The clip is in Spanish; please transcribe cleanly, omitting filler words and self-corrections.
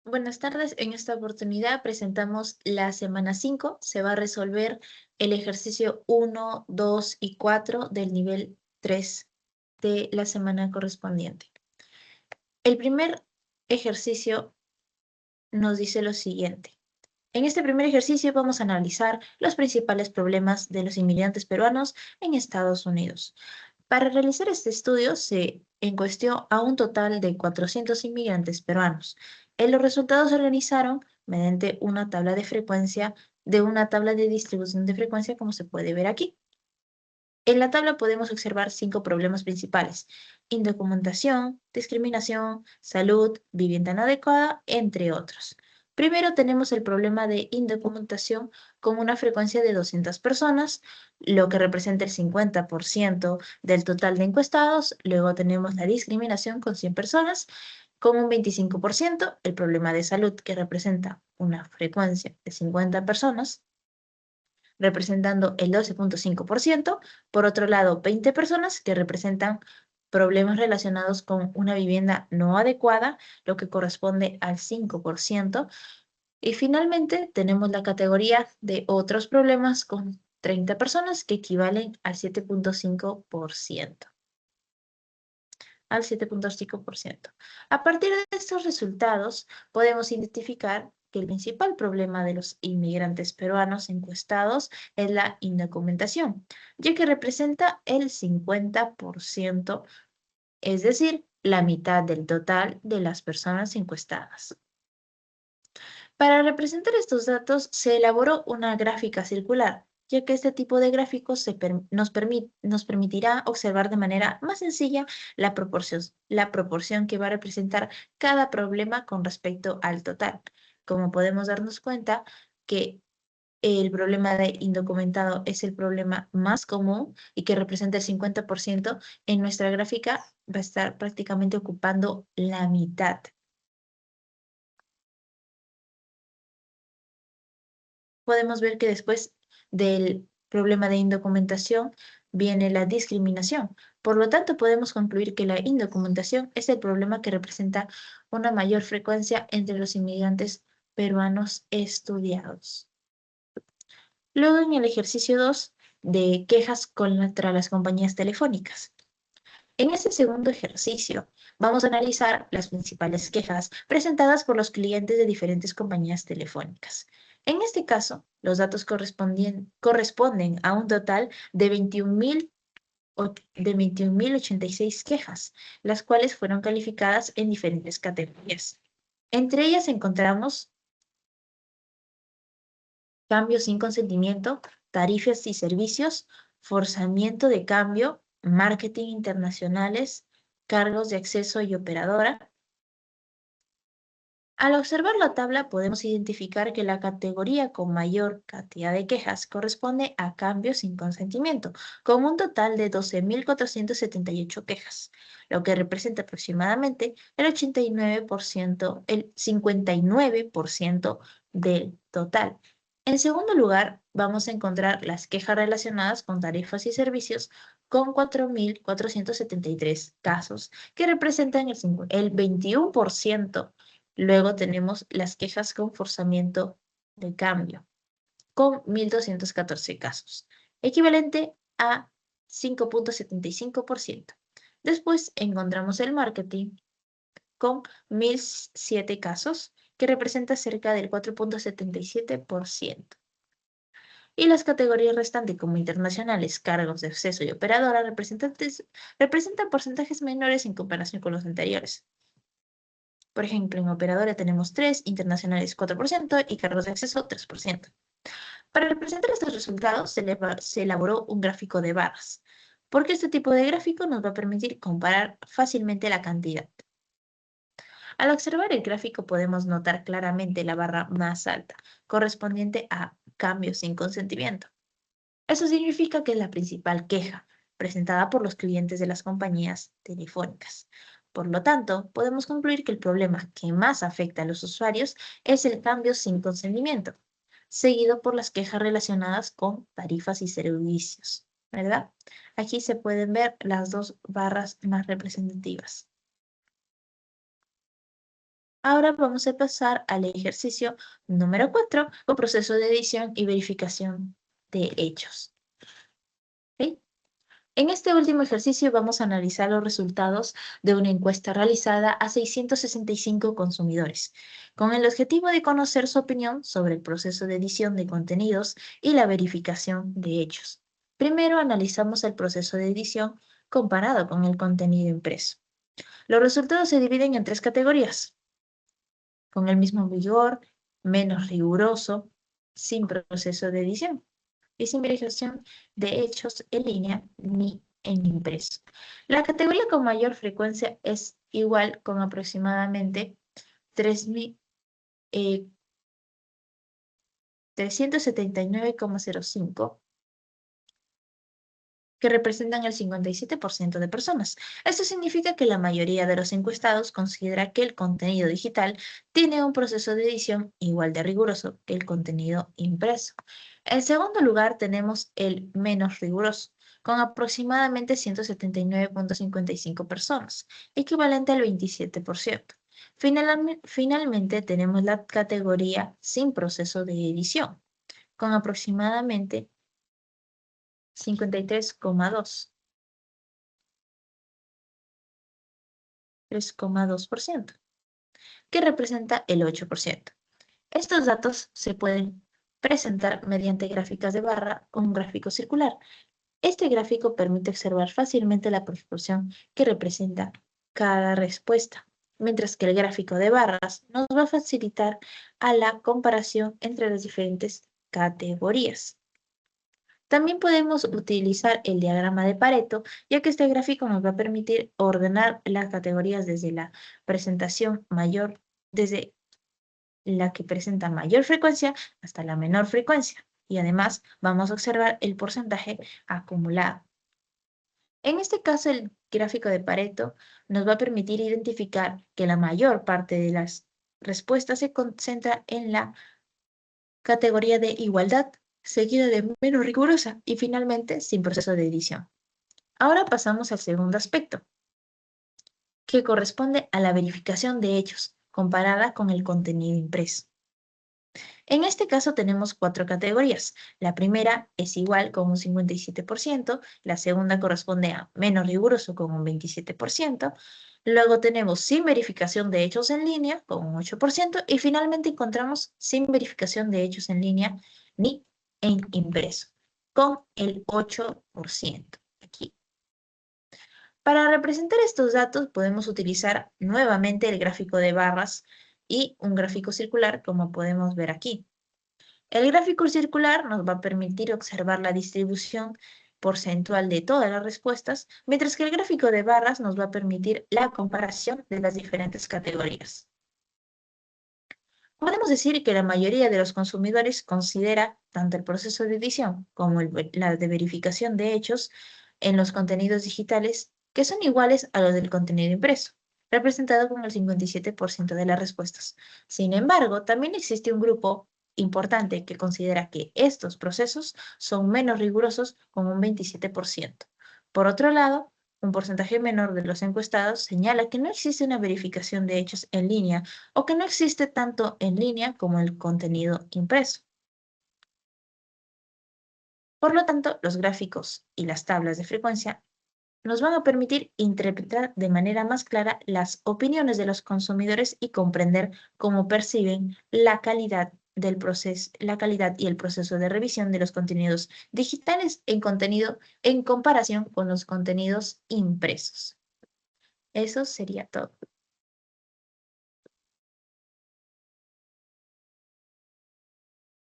Buenas tardes, en esta oportunidad presentamos la semana 5. Se va a resolver el ejercicio 1, 2 y 4 del nivel 3 de la semana correspondiente. El primer ejercicio nos dice lo siguiente. En este primer ejercicio vamos a analizar los principales problemas de los inmigrantes peruanos en Estados Unidos. Para realizar este estudio se encuestió a un total de 400 inmigrantes peruanos. Los resultados se organizaron mediante una tabla de frecuencia de una tabla de distribución de frecuencia, como se puede ver aquí. En la tabla podemos observar 5 problemas principales: indocumentación, discriminación, salud, vivienda inadecuada, entre otros. Primero tenemos el problema de indocumentación con una frecuencia de 200 personas, lo que representa el 50% del total de encuestados. Luego tenemos la discriminación con 100 personas, con un 25%, el problema de salud, que representa una frecuencia de 50 personas, representando el 12,5%. Por otro lado, 20 personas que representan problemas relacionados con una vivienda no adecuada, lo que corresponde al 5%. Y finalmente tenemos la categoría de otros problemas con 30 personas que equivalen al 7,5%. Al 7,5%. A partir de estos resultados, podemos identificar que el principal problema de los inmigrantes peruanos encuestados es la indocumentación, ya que representa el 50%, es decir, la mitad del total de las personas encuestadas. Para representar estos datos se elaboró una gráfica circular, ya que este tipo de gráficos nos permitirá observar de manera más sencilla la proporción que va a representar cada problema con respecto al total. Como podemos darnos cuenta que el problema de indocumentado es el problema más común y que representa el 50%, en nuestra gráfica va a estar prácticamente ocupando la mitad. Podemos ver que después del problema de indocumentación viene la discriminación. Por lo tanto, podemos concluir que la indocumentación es el problema que representa una mayor frecuencia entre los inmigrantes peruanos estudiados. Luego, en el ejercicio 2 de quejas contra las compañías telefónicas. En este segundo ejercicio, vamos a analizar las principales quejas presentadas por los clientes de diferentes compañías telefónicas. En este caso, los datos corresponden a un total de 21.086 quejas, las cuales fueron calificadas en diferentes categorías. Entre ellas encontramos cambios sin consentimiento, tarifas y servicios, forzamiento de cambio, marketing internacionales, cargos de acceso y operadora. Al observar la tabla podemos identificar que la categoría con mayor cantidad de quejas corresponde a cambios sin consentimiento, con un total de 12.478 quejas, lo que representa aproximadamente el 89%, el 59% del total. En segundo lugar, vamos a encontrar las quejas relacionadas con tarifas y servicios con 4.473 casos, que representan el 21%. Luego tenemos las quejas con forzamiento de cambio, con 1.214 casos, equivalente a 5,75%. Después encontramos el marketing con 1.007 casos, que representa cerca del 4,77%. Y las categorías restantes, como internacionales, cargos de acceso y operadora, representan porcentajes menores en comparación con los anteriores. Por ejemplo, en operadora tenemos 3, internacionales 4% y cargos de acceso 3%. Para representar estos resultados se elaboró un gráfico de barras, porque este tipo de gráfico nos va a permitir comparar fácilmente la cantidad. Al observar el gráfico podemos notar claramente la barra más alta, correspondiente a cambios sin consentimiento. Eso significa que es la principal queja presentada por los clientes de las compañías telefónicas. Por lo tanto, podemos concluir que el problema que más afecta a los usuarios es el cambio sin consentimiento, seguido por las quejas relacionadas con tarifas y servicios, ¿verdad? Aquí se pueden ver las dos barras más representativas. Ahora vamos a pasar al ejercicio número 4, con proceso de edición y verificación de hechos. ¿Ok? En este último ejercicio vamos a analizar los resultados de una encuesta realizada a 665 consumidores, con el objetivo de conocer su opinión sobre el proceso de edición de contenidos y la verificación de hechos. Primero analizamos el proceso de edición comparado con el contenido impreso. Los resultados se dividen en 3 categorías: con el mismo vigor, menos riguroso, sin proceso de edición y sin verificación de hechos en línea ni en impreso. La categoría con mayor frecuencia es igual, con aproximadamente 379,05, que representan el 57% de personas. Esto significa que la mayoría de los encuestados considera que el contenido digital tiene un proceso de edición igual de riguroso que el contenido impreso. En segundo lugar, tenemos el menos riguroso, con aproximadamente 179,55 personas, equivalente al 27%. Finalmente, tenemos la categoría sin proceso de edición, con aproximadamente 53,2. 3,2%, que representa el 8%. Estos datos se pueden presentar mediante gráficas de barra o un gráfico circular. Este gráfico permite observar fácilmente la proporción que representa cada respuesta, mientras que el gráfico de barras nos va a facilitar a la comparación entre las diferentes categorías. También podemos utilizar el diagrama de Pareto, ya que este gráfico nos va a permitir ordenar las categorías desde la presentación mayor, desde la que presenta mayor frecuencia hasta la menor frecuencia. Y además vamos a observar el porcentaje acumulado. En este caso, el gráfico de Pareto nos va a permitir identificar que la mayor parte de las respuestas se concentra en la categoría de igualdad, seguida de menos rigurosa y finalmente sin proceso de edición. Ahora pasamos al segundo aspecto, que corresponde a la verificación de hechos, comparada con el contenido impreso. En este caso tenemos 4 categorías. La primera es igual con un 57%, la segunda corresponde a menos riguroso con un 27%, luego tenemos sin verificación de hechos en línea con un 8% y finalmente encontramos sin verificación de hechos en línea ni en impreso con el 8% aquí. Para representar estos datos podemos utilizar nuevamente el gráfico de barras y un gráfico circular, como podemos ver aquí. El gráfico circular nos va a permitir observar la distribución porcentual de todas las respuestas, mientras que el gráfico de barras nos va a permitir la comparación de las diferentes categorías. Podemos decir que la mayoría de los consumidores considera tanto el proceso de edición como la de verificación de hechos en los contenidos digitales que son iguales a los del contenido impreso, representado con el 57% de las respuestas. Sin embargo, también existe un grupo importante que considera que estos procesos son menos rigurosos con un 27%. Por otro lado, un porcentaje menor de los encuestados señala que no existe una verificación de hechos en línea o que no existe tanto en línea como el contenido impreso. Por lo tanto, los gráficos y las tablas de frecuencia nos van a permitir interpretar de manera más clara las opiniones de los consumidores y comprender cómo perciben la calidad del proceso, la calidad y el proceso de revisión de los contenidos digitales en comparación con los contenidos impresos. Eso sería todo.